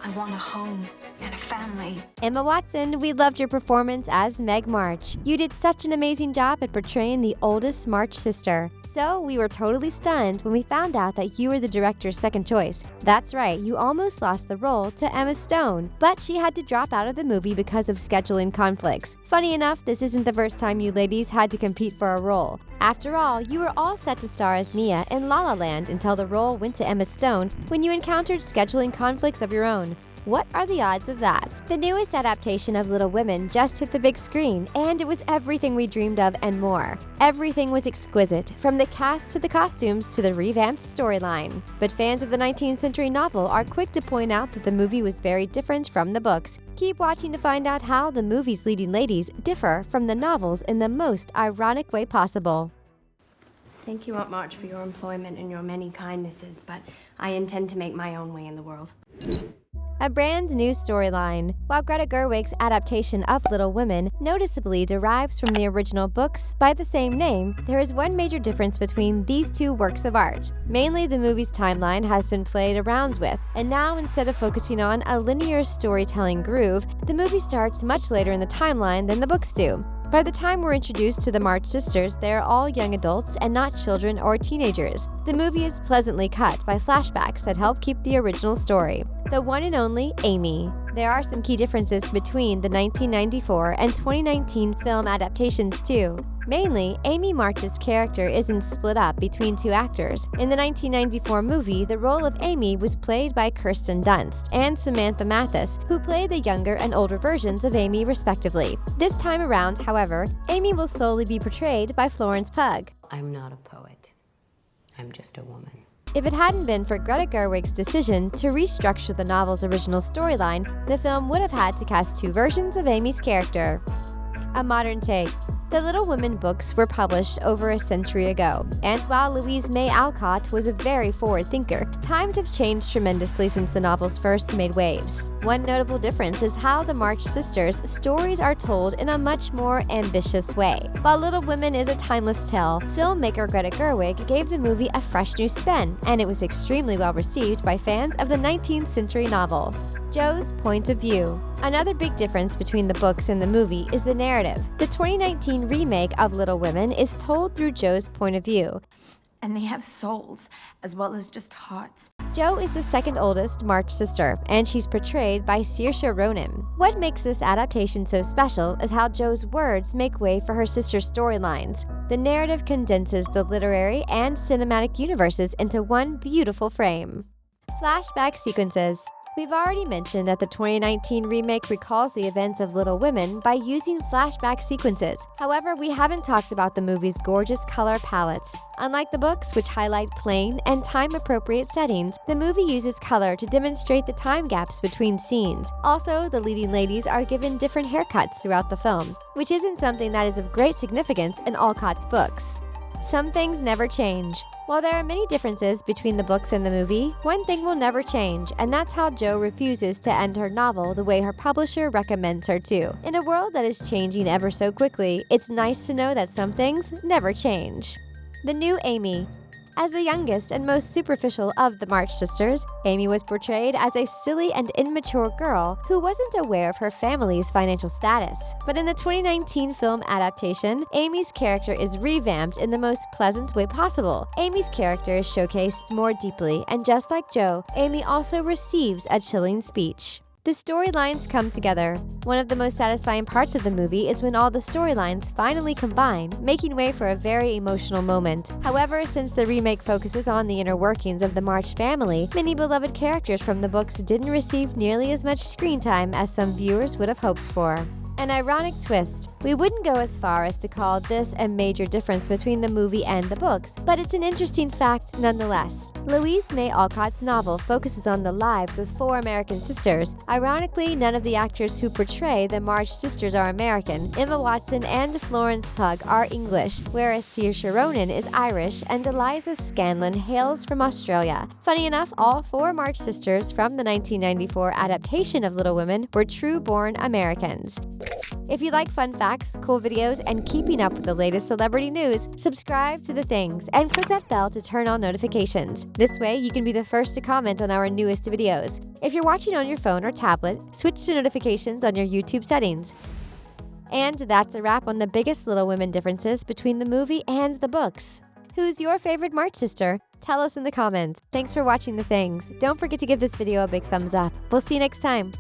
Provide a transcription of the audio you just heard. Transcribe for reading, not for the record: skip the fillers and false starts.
I want a home and a family. Emma Watson, we loved your performance as Meg March. You did such an amazing job at portraying the oldest March sister. So we were totally stunned when we found out that you were the director's second choice. That's right, you almost lost the role to Emma Stone, but she had to drop out of the movie because of scheduling conflicts. Funny enough, this isn't the first time you ladies had to compete for a role. After all, you were all set to star as Mia in La La Land until the role went to Emma Stone when you encountered scheduling conflicts of your own. What are the odds of that? The newest adaptation of Little Women just hit the big screen, and it was everything we dreamed of and more. Everything was exquisite, from the cast to the costumes to the revamped storyline. But fans of the 19th century novel are quick to point out that the movie was very different from the books. Keep watching to find out how the movie's leading ladies differ from the novels in the most ironic way possible. Thank you, Aunt March, for your employment and your many kindnesses, but I intend to make my own way in the world. A brand new storyline. While Greta Gerwig's adaptation of Little Women noticeably derives from the original books by the same name, there is one major difference between these two works of art. Mainly, the movie's timeline has been played around with, and now instead of focusing on a linear storytelling groove, the movie starts much later in the timeline than the books do. By the time we're introduced to the March sisters, they are all young adults and not children or teenagers. The movie is pleasantly cut by flashbacks that help keep the original story. The one and only Amy. There are some key differences between the 1994 and 2019 film adaptations too. Mainly, Amy March's character isn't split up between two actors. In the 1994 movie, the role of Amy was played by Kirsten Dunst and Samantha Mathis, who played the younger and older versions of Amy respectively. This time around, however, Amy will solely be portrayed by Florence Pugh. I'm not a poet. I'm just a woman. If it hadn't been for Greta Gerwig's decision to restructure the novel's original storyline, the film would have had to cast two versions of Amy's character. A modern take. The Little Women books were published over a century ago, and while Louise May Alcott was a very forward thinker, times have changed tremendously since the novels first made waves. One notable difference is how the March sisters' stories are told in a much more ambitious way. While Little Women is a timeless tale, filmmaker Greta Gerwig gave the movie a fresh new spin, and it was extremely well received by fans of the 19th century novel. Jo's point of view. Another big difference between the books and the movie is the narrative. The 2019 remake of Little Women is told through Jo's point of view. And they have souls, as well as just hearts. Jo is the second oldest March sister, and she's portrayed by Saoirse Ronan. What makes this adaptation so special is how Jo's words make way for her sister's storylines. The narrative condenses the literary and cinematic universes into one beautiful frame. Flashback sequences. We've already mentioned that the 2019 remake recalls the events of Little Women by using flashback sequences. However, we haven't talked about the movie's gorgeous color palettes. Unlike the books, which highlight plain and time-appropriate settings, the movie uses color to demonstrate the time gaps between scenes. Also, the leading ladies are given different haircuts throughout the film, which isn't something that is of great significance in Alcott's books. Some things never change. While there are many differences between the books and the movie, one thing will never change, and that's how Jo refuses to end her novel the way her publisher recommends her to. In a world that is changing ever so quickly, it's nice to know that some things never change. The new Amy. As the youngest and most superficial of the March sisters, Amy was portrayed as a silly and immature girl who wasn't aware of her family's financial status. But in the 2019 film adaptation, Amy's character is revamped in the most pleasant way possible. Amy's character is showcased more deeply, and just like Jo, Amy also receives a chilling speech. The storylines come together. One of the most satisfying parts of the movie is when all the storylines finally combine, making way for a very emotional moment. However, since the remake focuses on the inner workings of the March family, many beloved characters from the books didn't receive nearly as much screen time as some viewers would have hoped for. An ironic twist. We wouldn't go as far as to call this a major difference between the movie and the books, but it's an interesting fact nonetheless. Louise May Alcott's novel focuses on the lives of four American sisters. Ironically, none of the actors who portray the March sisters are American. Emma Watson and Florence Pugh are English, whereas Saoirse Ronan is Irish and Eliza Scanlon hails from Australia. Funny enough, all four March sisters from the 1994 adaptation of Little Women were true-born Americans. If you like fun facts, cool videos, and keeping up with the latest celebrity news, subscribe to The Things and click that bell to turn on notifications. This way, you can be the first to comment on our newest videos. If you're watching on your phone or tablet, switch to notifications on your YouTube settings. And that's a wrap on the biggest Little Women differences between the movie and the books. Who's your favorite March sister? Tell us in the comments. Thanks for watching The Things. Don't forget to give this video a big thumbs up. We'll see you next time.